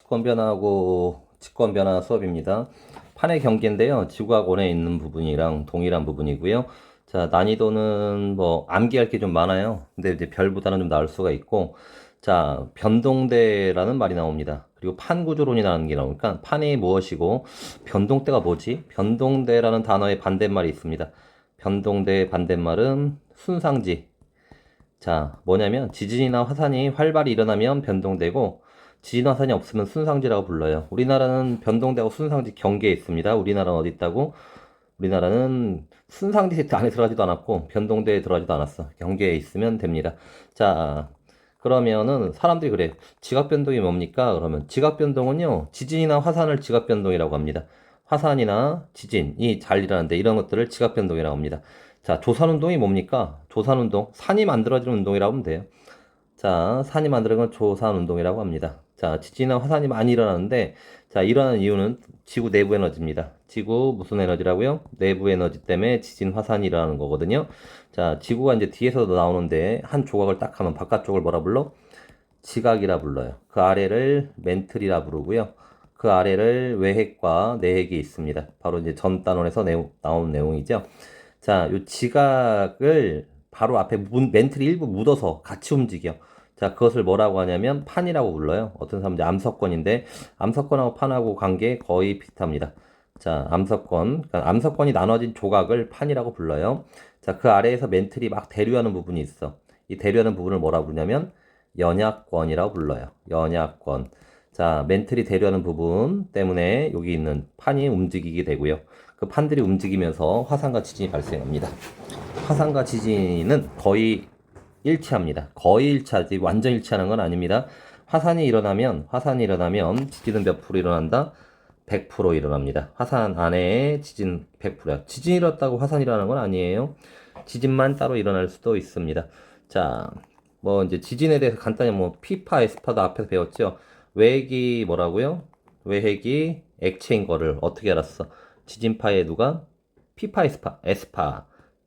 직권 변화하고 직권 변화 수업입니다. 판의 경계인데요. 지구과학원에 있는 부분이랑 동일한 부분이고요. 자, 난이도는 뭐 암기할 게 좀 많아요. 근데 이제 별보다는 좀 나을 수가 있고, 자, 변동대라는 말이 나옵니다. 그리고 판구조론이라는 게 나오니까 판이 무엇이고 변동대가 뭐지? 변동대라는 단어의 반대말이 있습니다. 변동대의 반대말은 순상지. 자, 뭐냐면 지진이나 화산이 활발히 일어나면 변동되고 지진 화산이 없으면 순상지라고 불러요. 우리나라는 변동되고 순상지 경계에 있습니다. 우리나라는 어디 있다고? 우리나라는 순상지 안에 들어가지도 않았고 변동대에 들어가지도 않았어. 경계에 있으면 됩니다. 자, 그러면은 사람들이 그래. 지각 변동이 뭡니까? 그러면 지각 변동은요. 지진이나 화산을 지각 변동이라고 합니다. 화산이나 지진이 잘 일어나는데 이런 것들을 지각 변동이라고 합니다. 자, 조산운동이 뭡니까? 조산운동. 산이 만들어지는 운동이라고 하면 돼요. 자, 산이 만드는 건 조산운동이라고 합니다. 자, 지진이나 화산이 많이 일어나는데, 자, 일어나는 이유는 지구 내부 에너지입니다. 지구 무슨 에너지라고요? 내부 에너지 때문에 지진, 화산이 일어나는 거거든요. 자, 지구가 이제 뒤에서도 나오는데, 한 조각을 딱 하면 바깥쪽을 뭐라 불러? 지각이라 불러요. 그 아래를 멘틀이라 부르고요. 그 아래를 외핵과 내핵이 있습니다. 바로 이제 전 단원에서 나온 내용이죠. 자, 요 지각을 바로 앞에 멘틀이 일부 묻어서 같이 움직여. 자, 그것을 뭐라고 하냐면 판이라고 불러요. 어떤 사람은 이제 암석권인데 암석권하고 판하고 관계 거의 비슷합니다. 자, 암석권. 그러니까 암석권이 나눠진 조각을 판이라고 불러요. 자, 그 아래에서 멘틀이 막 대류하는 부분이 있어. 이 대류하는 부분을 뭐라고 부르냐면 연약권이라고 불러요. 연약권. 자, 멘틀이 대류하는 부분 때문에 여기 있는 판이 움직이게 되고요. 그 판들이 움직이면서 화산과 지진이 발생합니다. 화산과 지진은 거의 일치합니다. 거의 일치하지 완전 일치하는 건 아닙니다. 화산이 일어나면 지진은 몇 프로 일어난다? 100% 일어납니다. 화산 안에 지진 100%야. 지진이 일어났다고 화산이 일어나는 건 아니에요. 지진만 따로 일어날 수도 있습니다. 자, 뭐 이제 지진에 대해서 간단히 뭐 피파, 에스파도 앞에서 배웠죠. 외핵이 뭐라고요? 외핵이 액체인 거를 어떻게 알았어? 지진파에 누가? 피파,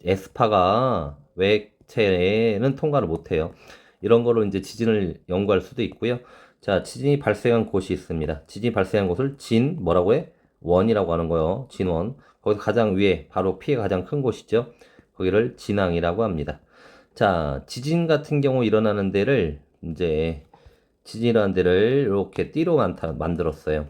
에스파가 외핵체는 통과를 못해요. 이런 거로 이제 지진을 연구할 수도 있고요. 자, 지진이 발생한 곳이 있습니다. 지진이 발생한 곳을 뭐라고 해? 원이라고 하는 거예요. 진원. 거기서 가장 위에, 바로 피해가 가장 큰 곳이죠. 거기를 진앙이라고 합니다. 자, 지진 같은 경우 일어나는 데를, 지진 일어나는 데를 이렇게 띠로 만들었어요.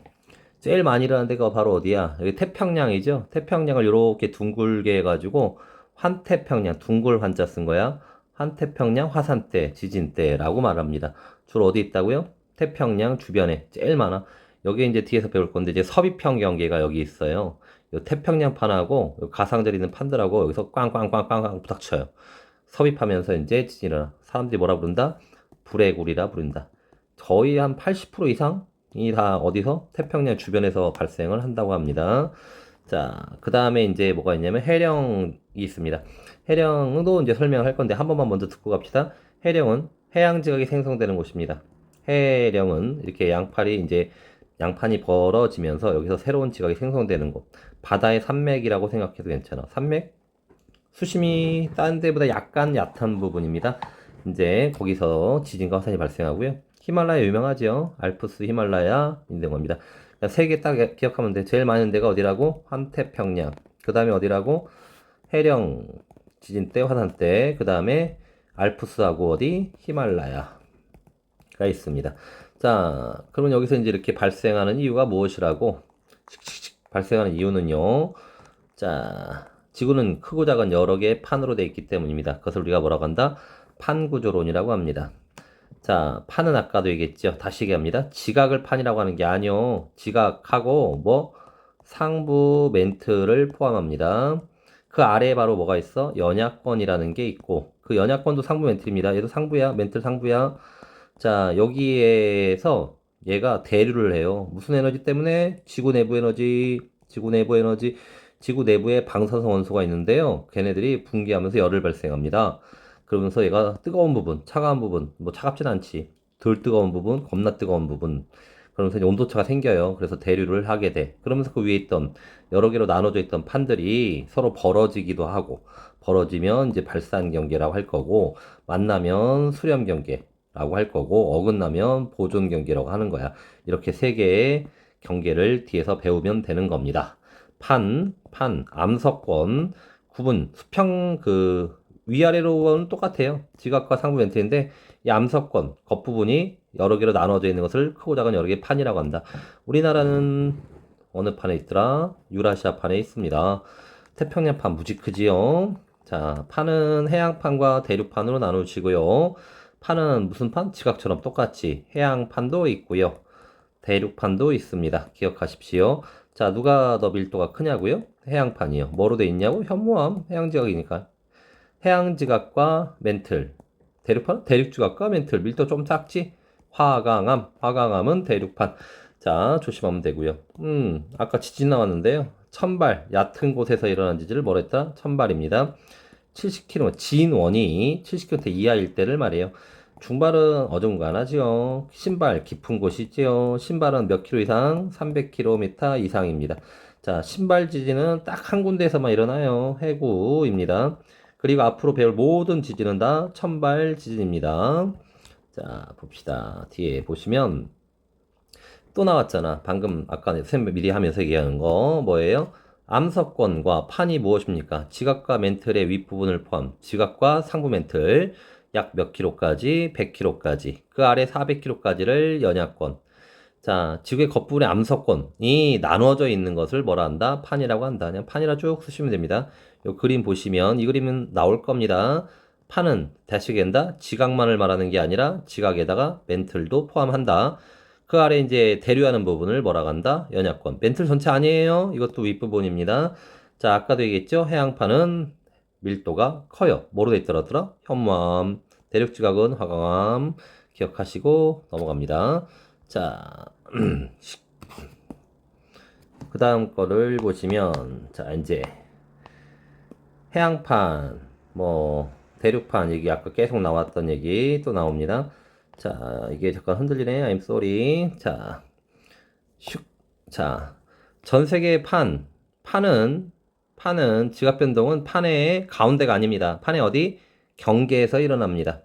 제일 많이 일어나는 데가 바로 어디야? 여기 태평양이죠? 태평양을 이렇게 둥글게 해가지고, 환태평양, 둥글 환자 쓴 거야. 환태평양 화산대, 지진대라고 말합니다. 주로 어디 있다고요? 태평양 주변에 제일 많아. 여기 이제 뒤에서 배울 건데 이제 서비평 경계가 여기 있어요. 요 태평양판하고 요 가상자리 있는 판들하고 여기서 꽝꽝꽝꽝꽝 부닥쳐요. 섭입하면서 이제 지진이 일어나. 사람들이 뭐라 부른다? 불의굴이라 부른다. 거의 한 80% 이상이 다 어디서? 태평양 주변에서 발생을 한다고 합니다. 자, 그 다음에 이제 뭐가 있냐면 해령이 있습니다. 해령도 이제 설명을 할 건데 한 번만 먼저 듣고 갑시다. 해령은 해양 지각이 생성되는 곳입니다. 해령은 이렇게 양판이 벌어지면서 여기서 새로운 지각이 생성되는 곳. 바다의 산맥이라고 생각해도 괜찮아. 산맥? 수심이 다른 데보다 약간 얕은 부분입니다. 이제 거기서 지진과 화산이 발생하고요. 히말라야 유명하죠. 알프스 히말라야 있는 겁니다. 세 개 딱 기억하면 돼. 제일 많은 데가 어디라고? 환태평양. 그 다음에 어디라고? 해령 지진 때, 화산 때. 그 다음에 알프스하고 어디? 히말라야가 있습니다. 자, 그러면 여기서 이제 이렇게 발생하는 이유가 무엇이라고? 발생하는 이유는요. 자, 지구는 크고 작은 여러 개의 판으로 되어 있기 때문입니다. 그것을 우리가 뭐라고 한다? 판구조론이라고 합니다. 자, 판은 아까도 얘기했죠. 다시 얘기합니다. 지각을 판이라고 하는 게 아니요. 지각하고 뭐 상부 멘트를 포함합니다. 그 아래에 바로 뭐가 있어? 연약권이라는 게 있고 그 연약권도 상부 멘트입니다. 얘도 상부야. 멘트 상부야. 자, 여기에서 얘가 대류를 해요. 무슨 에너지 때문에? 지구 내부에 방사성 원소가 있는데요. 걔네들이 붕괴하면서 열을 발생합니다. 그러면서 얘가 뜨거운 부분, 차가운 부분, 뭐 차갑진 않지. 덜 뜨거운 부분, 겁나 뜨거운 부분. 그러면서 이제 온도차가 생겨요. 그래서 대류를 하게 돼. 그러면서 그 위에 있던 여러 개로 나눠져 있던 판들이 서로 벌어지기도 하고, 벌어지면 이제 발산 경계라고 할 거고, 만나면 수렴 경계. 라고 할 거고, 어긋나면 보존 경계라고 하는 거야. 이렇게 세 개의 경계를 뒤에서 배우면 되는 겁니다. 암석권, 구분, 수평, 위아래로는 똑같아요. 지각과 상부 멘트인데, 이 암석권, 겉부분이 여러 개로 나눠져 있는 것을 크고 작은 여러 개의 판이라고 한다. 우리나라는 어느 판에 있더라? 유라시아 판에 있습니다. 태평양판 무지 크지요? 자, 판은 해양판과 대륙판으로 나누시고요. 판은 무슨 판? 지각처럼 똑같이 해양판도 있고요. 대륙판도 있습니다. 기억하십시오. 자, 누가 더 밀도가 크냐고요? 해양판이요. 뭐로 돼 있냐고? 현무암, 해양지각이니까. 해양지각과 멘틀. 대륙판? 대륙지각과 멘틀. 밀도 좀 작지? 화강암은 대륙판. 자, 조심하면 되고요. 아까 지진 나왔는데요. 천발, 얕은 곳에서 일어난 지진을 뭐라 했다? 천발입니다. 70km, 진원이 70km 이하일 때를 말해요. 중발은 어중간하지요. 신발, 깊은 곳이지요. 신발은 몇 킬로 이상? 300km 이상입니다. 자, 신발 지진은 딱 한 군데에서만 일어나요. 해구입니다. 그리고 앞으로 배울 모든 지진은 다 천발 지진입니다. 자, 봅시다. 뒤에 보시면 또 나왔잖아. 방금 아까 쌤 미리 하면서 얘기하는 거 뭐예요? 암석권과 판이 무엇입니까? 지각과 멘틀의 윗부분을 포함, 지각과 상부 멘틀 약 몇 킬로까지? 100킬로까지. 그 아래 400킬로까지를 연약권. 자, 지구의 겉부분의 암석권이 나누어져 있는 것을 뭐라 한다? 판이라고 한다. 그냥 판이라 쭉 쓰시면 됩니다. 요 그림 보시면 이 그림은 나올 겁니다. 판은 대시겐다 지각만을 말하는 게 아니라 지각에다가 멘틀도 포함한다. 그 아래 이제 대류하는 부분을 뭐라 한다? 연약권. 멘틀 전체 아니에요. 이것도 윗부분입니다. 자, 아까도 얘기했죠? 해양판은 밀도가 커요. 뭐로 돼 있더라? 현무암. 대륙지각은 화강암. 기억하시고 넘어갑니다. 자, 그 다음 거를 보시면, 자, 이제, 해양판, 대륙판 얘기, 아까 계속 나왔던 얘기 또 나옵니다. 자, 이게 잠깐 흔들리네. I'm sorry. 자, 슉. 자, 전 세계 판은, 지각 변동은 판의 가운데가 아닙니다. 판의 어디? 경계에서 일어납니다.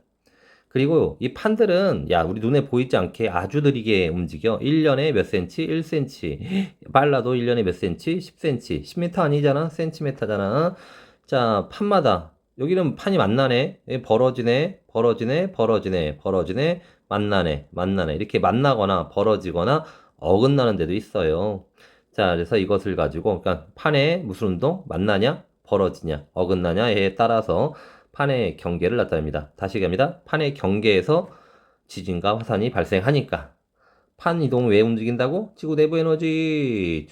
그리고 이 판들은 야 우리 눈에 보이지 않게 아주 느리게 움직여. 1년에 몇 센치? 1cm. 빨라도 1년에 몇 센치? 10cm. 10m 아니잖아? 센티미터잖아. 자, 판마다 여기는 판이 만나네. 벌어지네. 만나네. 이렇게 만나거나 벌어지거나 어긋나는 데도 있어요. 자, 그래서 이것을 가지고 그러니까 판에 무슨 운동? 만나냐? 벌어지냐? 어긋나냐에 따라서 판의 경계를 나타냅니다. 다시 얘기합니다. 판의 경계에서 지진과 화산이 발생하니까 판 이동을 왜 움직인다고? 지구 내부 에너지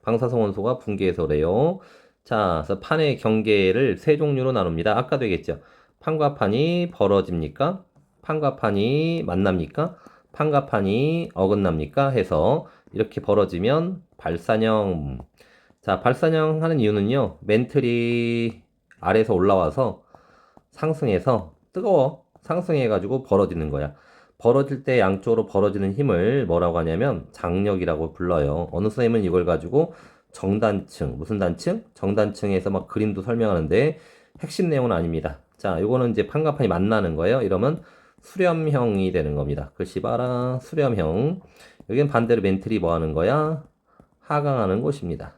방사성 원소가 붕괴해서 그래요. 자, 그래서 판의 경계를 세 종류로 나눕니다. 아까도 얘기했죠. 판과 판이 벌어집니까? 판과 판이 만납니까? 판과 판이 어긋납니까? 해서 이렇게 벌어지면 발산형. 자, 발산형 하는 이유는요. 멘틀이 아래에서 올라와서 상승해서 뜨거워. 상승해가지고 벌어지는 거야. 벌어질 때 양쪽으로 벌어지는 힘을 뭐라고 하냐면 장력이라고 불러요. 어느 선생님은 이걸 가지고 정단층, 무슨 단층? 정단층에서 막 그림도 설명하는데 핵심 내용은 아닙니다. 자, 요거는 이제 판과 판이 만나는 거예요. 이러면 수렴형이 되는 겁니다. 글씨 봐라. 수렴형. 여기는 반대로 멘틀이 뭐 하는 거야? 하강하는 곳입니다.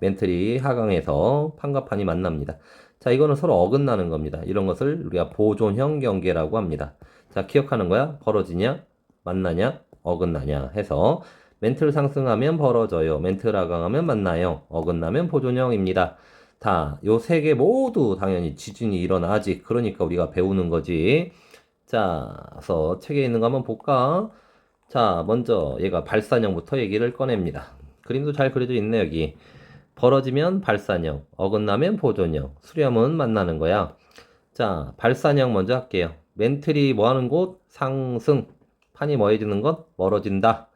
멘틀이 하강해서 판과 판이 만납니다. 자, 이거는 서로 어긋나는 겁니다. 이런 것을 우리가 보존형 경계라고 합니다. 자, 기억하는 거야? 벌어지냐? 만나냐? 어긋나냐? 해서 멘틀 상승하면 벌어져요. 멘틀 하강하면 만나요. 어긋나면 보존형입니다. 다, 요 세 개 모두 당연히 지진이 일어나지. 그러니까 우리가 배우는 거지. 자, 그래서 책에 있는 거 한번 볼까? 자, 먼저 얘가 발산형부터 얘기를 꺼냅니다. 그림도 잘 그려져 있네, 여기. 벌어지면 발산형, 어긋나면 보존형, 수렴은 만나는 거야. 자, 발산형 먼저 할게요. 멘틀이 뭐 하는 곳? 상승. 판이 뭐해지는 것? 멀어진다.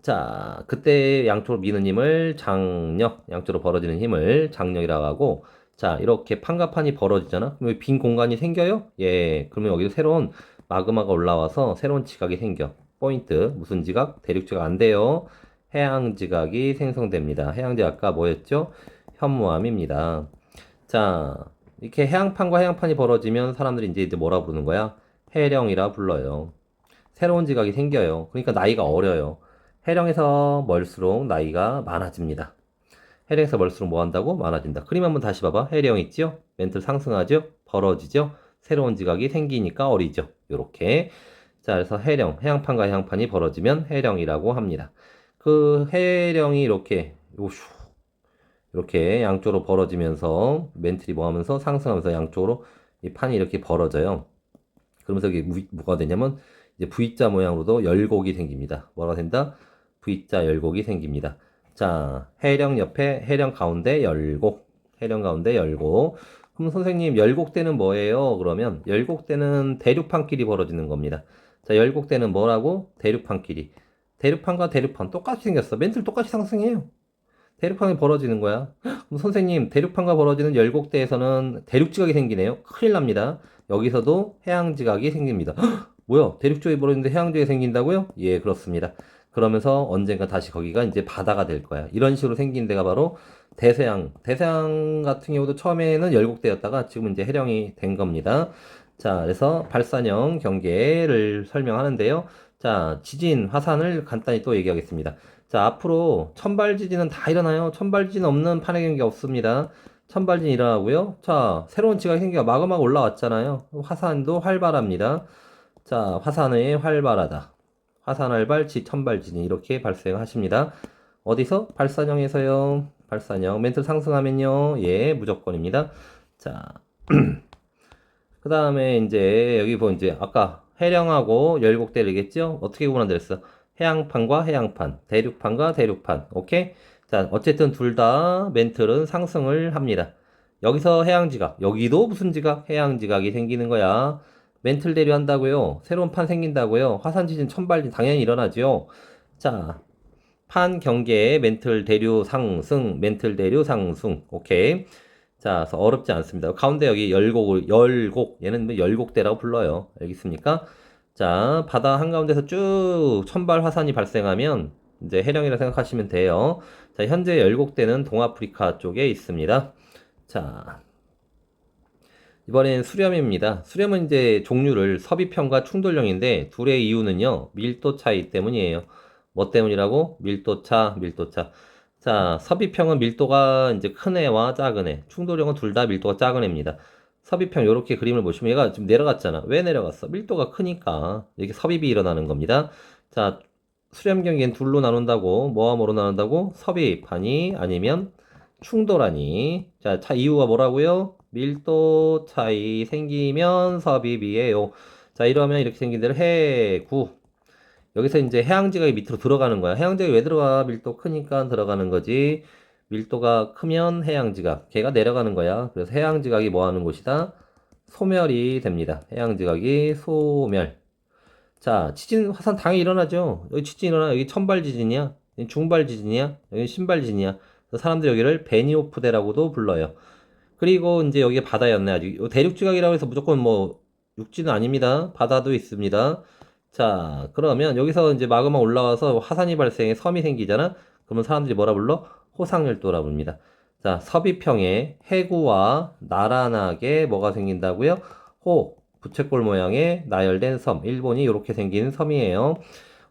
자, 그때 양쪽으로 미는 힘을 장력, 양쪽으로 벌어지는 힘을 장력이라고 하고, 자, 이렇게 판과 판이 벌어지잖아? 그럼 빈 공간이 생겨요? 예, 그러면 여기서 새로운 마그마가 올라와서 새로운 지각이 생겨. 포인트, 무슨 지각? 대륙지각 안 돼요. 해양지각이 생성됩니다. 해양지각과 뭐였죠? 현무암입니다. 자, 이렇게 해양판과 해양판이 벌어지면 사람들이 이제 뭐라 부르는 거야? 해령이라 불러요. 새로운 지각이 생겨요. 그러니까 나이가 어려요. 해령에서 멀수록 나이가 많아집니다. 해령에서 멀수록 뭐 한다고? 많아진다. 그림 한번 다시 봐봐. 해령 있죠? 멘틀 상승하죠? 벌어지죠? 새로운 지각이 생기니까 어리죠. 요렇게. 자, 그래서 해령, 해양판과 해양판이 벌어지면 해령이라고 합니다. 그 해령이 이렇게 요슈 이렇게 양쪽으로 벌어지면서 멘틀이 뭐 하면서 상승하면서 양쪽으로 이 판이 이렇게 벌어져요. 그러면서 이게 뭐가 되냐면 이제 V자 모양으로도 열곡이 생깁니다. 뭐가 된다? V자 열곡이 생깁니다. 자, 해령 옆에 해령 가운데 열곡, 해령 가운데 열곡. 그럼 선생님 열곡대는 뭐예요? 그러면 열곡대는 대륙판끼리 벌어지는 겁니다. 자, 열곡대는 뭐라고? 대륙판끼리. 대륙판과 대륙판 똑같이 생겼어. 멘틀 똑같이 상승해요. 대륙판이 벌어지는 거야. 그럼 선생님, 대륙판과 벌어지는 열곡대에서는 대륙지각이 생기네요. 큰일 납니다. 여기서도 해양지각이 생깁니다. 뭐야? 대륙지각이 벌어지는데 해양지각이 생긴다고요? 예, 그렇습니다. 그러면서 언젠가 다시 거기가 이제 바다가 될 거야. 이런 식으로 생긴 데가 바로 대서양. 대서양 같은 경우도 처음에는 열곡대였다가 지금 이제 해령이 된 겁니다. 자, 그래서 발산형 경계를 설명하는데요. 자, 지진, 화산을 간단히 또 얘기하겠습니다. 자, 앞으로 천발지진은 다 일어나요. 천발지진 없는 판의 경기가 없습니다. 천발지진 일어나고요. 자, 새로운 지각이 생겨 마그마가 올라왔잖아요. 화산도 활발합니다. 자, 화산의 활발하다. 화산 활발, 천발지진 이렇게 발생하십니다. 어디서? 발산형에서요. 발산형. 멘트 상승하면요. 예, 무조건입니다. 자, 그 다음에 이제 여기 보면 이제 아까 해령하고 열곡대를겠죠? 어떻게 구분한다랬어? 해양판과 해양판, 대륙판과 대륙판. 오케이? 자, 어쨌든 둘 다 멘틀은 상승을 합니다. 여기서 해양지각, 여기도 무슨 지각? 해양지각이 생기는 거야. 멘틀 대류한다고요. 새로운 판 생긴다고요. 화산지진, 천발진 당연히 일어나죠. 자, 판 경계에 멘틀 대류 상승, 멘틀 대류 상승. 오케이. 자, 그래서 어렵지 않습니다. 가운데 여기 열곡, 얘는 뭐 열곡대라고 불러요. 알겠습니까? 자, 바다 한가운데서 쭉 천발 화산이 발생하면 이제 해령이라 생각하시면 돼요. 자, 현재 열곡대는 동아프리카 쪽에 있습니다. 자, 이번엔 수렴입니다. 수렴은 이제 종류를 섭입형과 충돌형인데 둘의 이유는요, 밀도 차이 때문이에요. 뭐 때문이라고? 밀도차, 밀도차. 자, 섭입형은 밀도가 이제 큰 애와 작은 애, 충돌형은 둘 다 밀도가 작은 애입니다. 섭입형 이렇게 그림을 보시면 얘가 지금 내려갔잖아. 왜 내려갔어? 밀도가 크니까 이렇게 섭입이 일어나는 겁니다. 자, 수렴 경기엔 둘로 나눈다고, 뭐와 뭐로 나눈다고? 섭입하니 아니면 충돌하니. 자, 이유가 뭐라고요? 밀도 차이 생기면 섭입이에요. 자, 이러면 이렇게 생긴 데를 해구. 여기서 이제 해양지각이 밑으로 들어가는 거야. 해양지각이 왜 들어가? 밀도 크니까 들어가는 거지. 밀도가 크면 해양지각. 걔가 내려가는 거야. 그래서 해양지각이 뭐 하는 곳이다? 소멸이 됩니다. 해양지각이 소멸. 자, 지진, 화산 당연히 일어나죠. 여기 지진 일어나. 여기 천발 지진이야. 여기 중발 지진이야. 여기 신발 지진이야. 사람들이 여기를 베니오프대라고도 불러요. 그리고 이제 여기가 바다였네. 아직 대륙지각이라고 해서 무조건 뭐 육지는 아닙니다. 바다도 있습니다. 자, 그러면 여기서 이제 마그마 올라와서 화산이 발생해 섬이 생기잖아. 그러면 사람들이 뭐라 불러? 호상열도라 부릅니다. 자, 섭입형의 해구와 나란하게 뭐가 생긴다고요? 부채꼴 모양의 나열된 섬. 일본이 이렇게 생긴 섬이에요.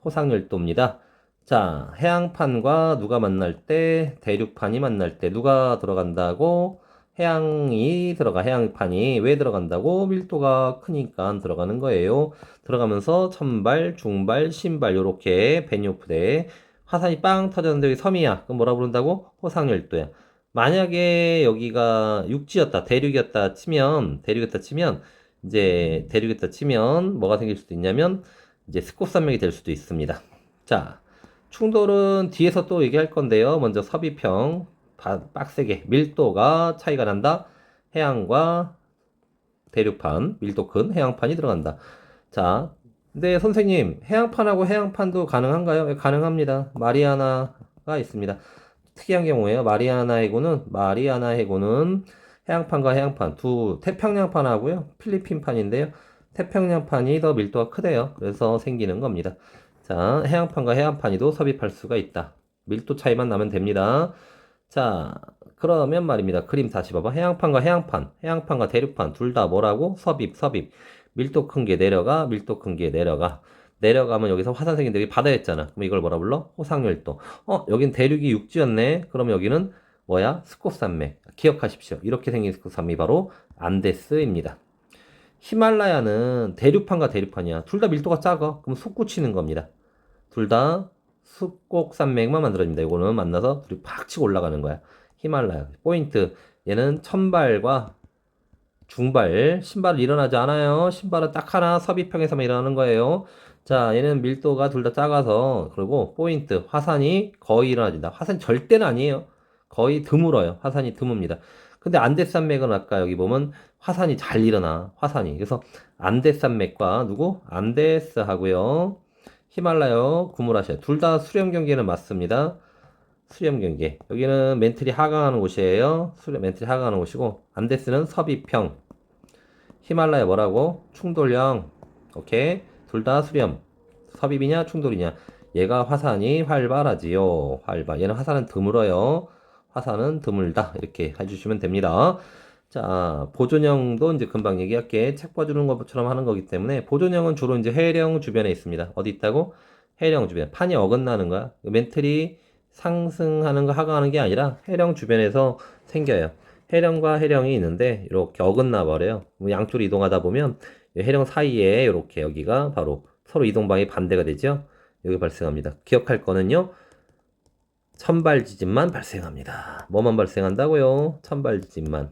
호상열도입니다. 자, 해양판과 누가 만날 때, 대륙판이 만날 때 누가 들어간다고? 해양이 들어가, 해양판이 왜 들어간다고? 밀도가 크니까 들어가는 거예요. 들어가면서 천발, 중발, 신발 요렇게 베니오프대 화산이 빵 터졌는데 여기 섬이야. 그럼 뭐라 부른다고? 호상열도야. 만약에 여기가 육지였다, 대륙이었다 치면 이제 대륙이었다 치면 뭐가 생길 수도 있냐면 이제 스콥산맥이 될 수도 있습니다. 자, 충돌은 뒤에서 또 얘기할 건데요. 먼저 섭입형 빡세게 밀도가 차이가 난다. 해양과 대륙판 밀도 큰 해양판이 들어간다. 자, 근데 선생님 해양판하고 해양판도 가능한가요? 예, 가능합니다. 마리아나가 있습니다. 특이한 경우에요. 마리아나 해구는 해양판과 해양판 태평양판하고요. 필리핀판인데요. 태평양판이 더 밀도가 크대요. 그래서 생기는 겁니다. 자, 해양판과 해양판이도 섭입할 수가 있다. 밀도 차이만 나면 됩니다. 자, 그러면 말입니다. 그림 다시 봐봐. 해양판과 대륙판 둘 다 뭐라고? 섭입. 밀도 큰 게 내려가, 밀도 큰 게 내려가. 내려가면 여기서 화산 생긴데 여기 바다였잖아. 그럼 이걸 뭐라 불러? 호상열도. 여긴 대륙이 육지였네. 그럼 여기는 뭐야? 스콧산맥. 기억하십시오. 이렇게 생긴 스콧산맥이 바로 안데스입니다. 히말라야는 대륙판과 대륙판이야. 둘 다 밀도가 작아. 그럼 솟구치는 겁니다. 둘 다 숲곡산맥만 만들어집니다. 이거는 만나서 둘이 팍 치고 올라가는 거야. 히말라야. 포인트. 얘는 천발과 중발. 신발은 일어나지 않아요. 신발은 딱 하나 섭입형에서만 일어나는 거예요. 자, 얘는 밀도가 둘 다 작아서, 그리고 포인트. 화산이 거의 일어나진다. 화산 절대는 아니에요. 거의 드물어요. 화산이 드뭅니다. 근데 안데산맥은 아까 여기 보면 화산이 잘 일어나. 화산이. 그래서 안데산맥과 누구? 안데스 하고요. 히말라야 구무라시아. 둘 다 수렴 경계는 맞습니다. 수렴 경계. 여기는 멘틀이 하강하는 곳이에요. 멘틀이 하강하는 곳이고, 안데스는 섭입형. 히말라야 뭐라고? 충돌형. 오케이. 둘 다 수렴. 섭입이냐 충돌이냐. 얘가 화산이 활발하지요. 활발. 얘는 화산은 드물어요. 화산은 드물다. 이렇게 해주시면 됩니다. 자, 보존형도 이제 금방 얘기할게. 책 봐주는 것처럼 하는 거기 때문에, 보존형은 주로 이제 해령 주변에 있습니다. 어디 있다고? 해령 주변. 판이 어긋나는 거야. 멘틀이 상승하는 거, 하강하는 게 아니라 해령 주변에서 생겨요. 해령과 해령이 있는데 이렇게 어긋나 버려요. 뭐 양쪽으로 이동하다 보면 해령 사이에 이렇게 여기가 바로 서로 이동방이 반대가 되죠. 여기 발생합니다. 기억할 거는요. 천발 지진만 발생합니다. 뭐만 발생한다고요? 천발 지진만.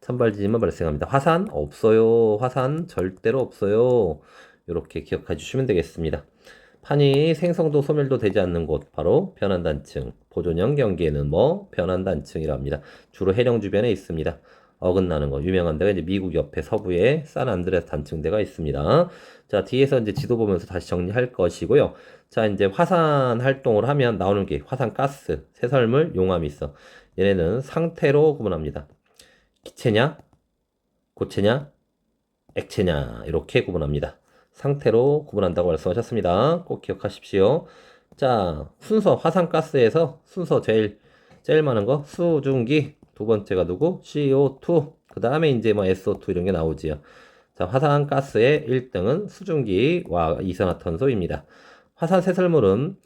천발 지진만 발생합니다. 화산 없어요. 화산 절대로 없어요. 이렇게 기억해 주시면 되겠습니다. 판이 생성도 소멸도 되지 않는 곳 바로 변환단층. 보존형 경계는 뭐 변환단층이라 합니다. 주로 해령 주변에 있습니다. 어긋나는 거 유명한 데가 이제 미국 옆에 서부에 산안드레스 단층대가 있습니다. 자, 뒤에서 이제 지도 보면서 다시 정리할 것이고요. 자, 이제 화산 활동을 하면 나오는 게 화산 가스, 쇠설물, 용암이 있어. 얘네는 상태로 구분합니다. 기체냐, 고체냐, 액체냐 이렇게 구분합니다. 상태로 구분한다고 말씀하셨습니다. 꼭 기억하십시오. 자, 순서 화산가스에서 순서 제일 많은 거 수증기, 두 번째가 누구? CO2. 그 다음에 이제 뭐 SO2 이런 게 나오지요. 자, 화산가스의 1등은 수증기와 이산화탄소입니다. 화산 쇠설물은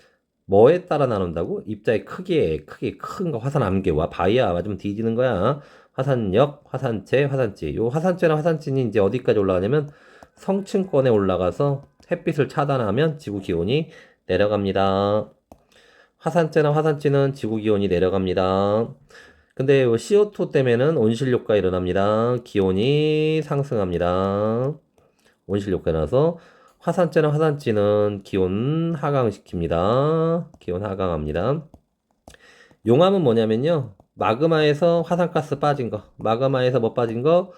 뭐에 따라 나눈다고? 입자의 크기에 큰 거 화산 암계와 바위야 맞으면 뒤지는 거야. 화산역, 화산재, 화산지. 요 화산재나 화산지는 이제 어디까지 올라가냐면 성층권에 올라가서 햇빛을 차단하면 지구 기온이 내려갑니다. 화산재나 화산지는 지구 기온이 내려갑니다. 근데 CO2 때문에는 온실효과가 일어납니다. 기온이 상승합니다. 온실효과가 일어나서 화산재나 화산지는 기온 하강시킵니다. 기온 하강합니다. 용암은 뭐냐면요. 마그마에서 화산가스 빠진 거. 마그마에서 뭐 빠진 거?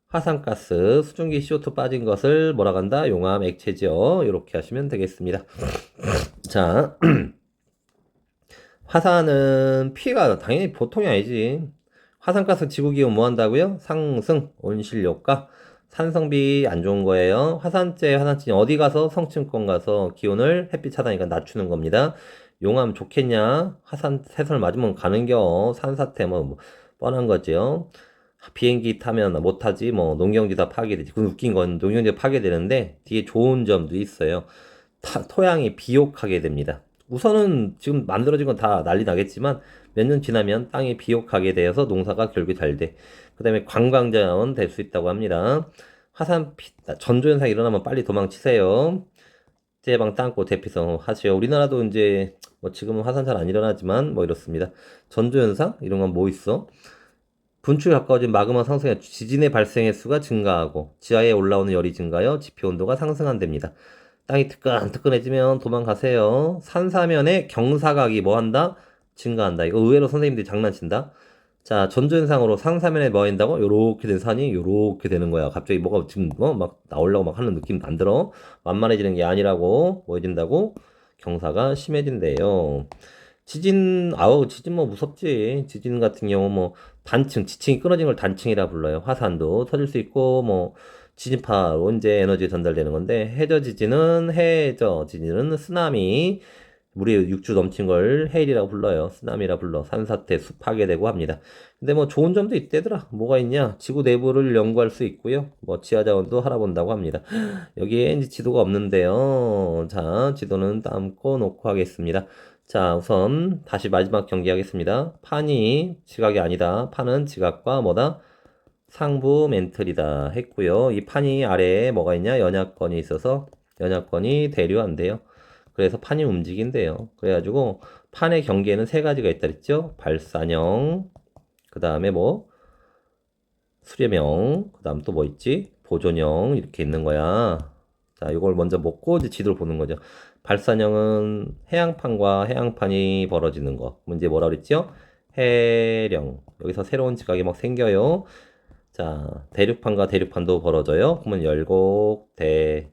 화산가스, 수증기 CO2 빠진 것을 뭐라고 한다? 용암 액체죠. 이렇게 하시면 되겠습니다. 자, 화산은 피해가 당연히 보통이 아니지. 화산가스 지구기온 뭐 한다고요? 상승, 온실효과, 산성비 안 좋은 거예요. 화산재, 화산지 어디 가서 성층권 가서 기온을 햇빛 차단이니까 낮추는 겁니다. 용암 좋겠냐? 화산 새설 맞으면 가는겨. 산사태 뭐 뻔한 거죠. 비행기 타면 못 타지. 뭐 농경지 다 파괴되지. 그 웃긴 건 농경지가 파괴되는데 뒤에 좋은 점도 있어요. 토양이 비옥하게 됩니다. 우선은 지금 만들어진 건 다 난리 나겠지만 몇 년 지나면 땅이 비옥하게 되어서 농사가 결국에 잘 돼. 그 다음에 관광자원 될 수 있다고 합니다. 전조현상 일어나면 빨리 도망치세요. 제방 땅고 대피성 하시오. 우리나라도 이제 뭐 지금은 화산 잘 안 일어나지만 뭐 이렇습니다. 전조현상 이런 건 뭐 있어? 분출이 가까워진 마그마 상승에 지진의 발생 횟수가 증가하고 지하에 올라오는 열이 증가하여 지표 온도가 상승한답니다. 땅이 뜨끈뜨끈해지면 도망가세요. 산사면의 경사각이 뭐 한다? 증가한다. 이거 의외로 선생님들이 장난친다. 자, 전조현상으로 상사면에 뭐 한다고? 요렇게 된 산이 요렇게 되는 거야. 갑자기 뭐가 지금 막 나오려고 막 하는 느낌 안 들어? 완만해지는 게 아니라고 뭐 해진다고? 경사가 심해진대요. 지진 뭐 무섭지. 지진 같은 경우 뭐 단층, 지층이 끊어진 걸 단층이라 불러요. 화산도 터질 수 있고 뭐 지진파로 이제 에너지 전달되는 건데, 해저 지진은 쓰나미, 물이 6주 넘친 걸 해일이라고 불러요. 쓰나미라 불러. 산사태, 숲 파괴되고 합니다. 근데 뭐 좋은 점도 있대더라. 뭐가 있냐? 지구 내부를 연구할 수 있고요. 뭐 지하 자원도 알아본다고 합니다. 여기에 이제 지도가 없는데요. 자, 지도는 담고 놓고 하겠습니다. 자, 우선 다시 마지막 경기 하겠습니다. 판이 지각이 아니다. 판은 지각과 뭐다? 상부 멘틀이다 했고요. 이 판이 아래에 뭐가 있냐? 연약권이 있어서 연약권이 대류한대요. 그래서 판이 움직인대요. 그래가지고 판의 경계에는 세 가지가 있다 그랬죠? 발산형, 그 다음에 뭐 수렴형, 그 다음 또 뭐 있지? 보존형 이렇게 있는 거야. 자, 이걸 먼저 먹고 이제 지도를 보는 거죠. 발산형은 해양판과 해양판이 벌어지는 거. 문제 뭐라 그랬죠? 해령. 여기서 새로운 지각이 막 생겨요. 자, 대륙판과 대륙판도 벌어져요. 그러면 열곡, 대.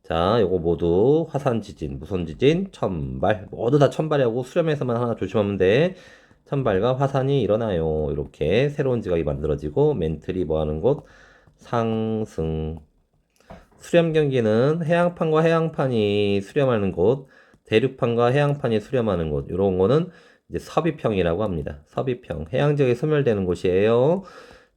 자, 요거 모두 화산 지진, 무선 지진, 천발. 모두 다 천발이하고 수렴에서만 하나 조심하면 돼. 천발과 화산이 일어나요. 이렇게 새로운 지각이 만들어지고 멘틀이 뭐 하는 곳? 상승. 수렴 경기는 해양판과 해양판이 수렴하는 곳, 대륙판과 해양판이 수렴하는 곳. 이런 거는 이제 서비평이라고 합니다. 서비평. 해양 지역이 소멸되는 곳이에요.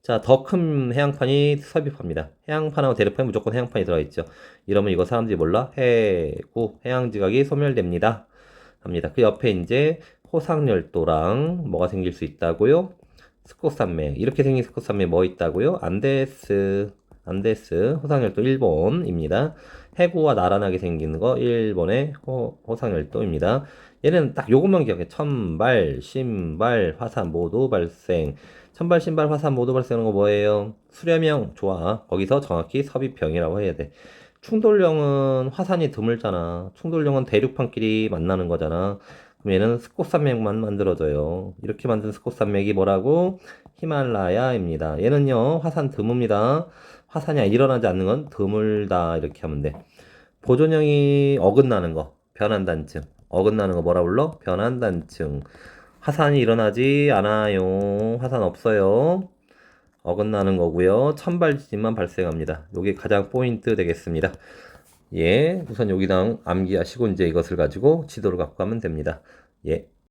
자, 더 큰 해양판이 서비파입니다. 해양판하고 대륙판에 무조건 해양판이 들어있죠. 이러면 이거 사람들이 몰라? 해구, 해양지각이 소멸됩니다. 합니다. 그 옆에 이제 호상열도랑 뭐가 생길 수 있다고요? 스콧산맥. 이렇게 생긴 스콧산맥 뭐 있다고요? 안데스, 호상열도 일본입니다. 해구와 나란하게 생기는 거 일본의 호상열도입니다. 얘는 딱 요것만 기억해. 천발, 신발, 화산 모두 발생. 천발, 신발, 화산 모두 발생하는 거 뭐예요? 수렴형, 좋아. 거기서 정확히 섭입형이라고 해야 돼. 충돌형은 화산이 드물잖아. 충돌형은 대륙판끼리 만나는 거잖아. 그럼 얘는 스콧산맥만 만들어져요. 이렇게 만든 스콧산맥이 뭐라고? 히말라야입니다. 얘는요, 화산 드뭅니다. 화산이 일어나지 않는 건 드물다. 이렇게 하면 돼. 보존형이 어긋나는 거, 변환단층. 어긋나는 거 뭐라 불러? 변환단층. 화산이 일어나지 않아요. 화산 없어요. 어긋나는 거고요. 천발 지진만 발생합니다. 요게 가장 포인트 되겠습니다. 예, 우선 여기당 암기하시고 이제 이것을 가지고 지도를 갖고 가면 됩니다. 예.